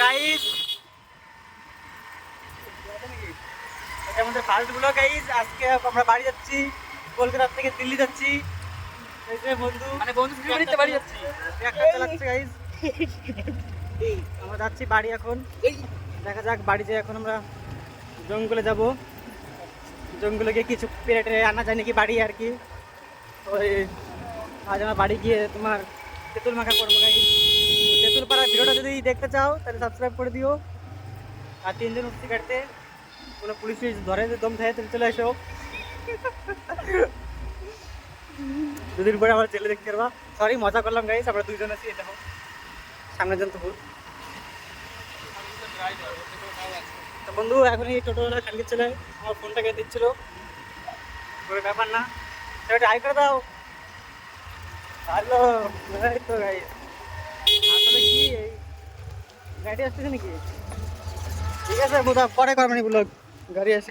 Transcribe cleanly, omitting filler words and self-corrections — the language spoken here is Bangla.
গাইস এটা আমাদের ফার্স্ট ব্লগ গাইস। আজকে আমরা বাড়ি যাচ্ছি, কলকাতা থেকে দিল্লি যাচ্ছি। এই যে বন্ধু মানে বন্ধু বাড়িতে বাড়ি যাচ্ছি, একটা চালাচ্ছে গাইস। আমরা যাচ্ছি বাড়ি এখন। দেখা যাক বাড়ি যেয়ে এখন আমরা জঙ্গলে যাব। জঙ্গলে গিয়ে কিছু পেটে আনা যায় নাকি বাড়ি আর কি। ওই আজ আমরা বাড়ি গিয়ে তোমার তেঁতুল মাখা করবো গাইস। তেঁতুল পাড়ার ভিডিওটা যদি দেখতে চাও তাহলে সাবস্ক্রাইব করে দিও। আর 3 দিন উঠতে কাটতে কোনো পুলিশ ধরে দম থাকে তাহলে চলে এসো। দুদিন পরে আমার ছেলে দেখতে পারবা। সরি মজা করলাম গাইস, আমরা দুইজন আছি। এটা হোক সামনের জন তো বন্ধু এখন এই টোটোওয়ালা খানকে ছেলে আমার ফোনটাকে দিচ্ছিল, কোনো ব্যাপার না। সেটা হাই করে দাও। হ্যালো তো গাইস, আসলে কি এই গাড়ি আসতেছে নাকি? ঠিক আছে বোধহয় পরে করবেন ব্লগ, গাড়ি আসে।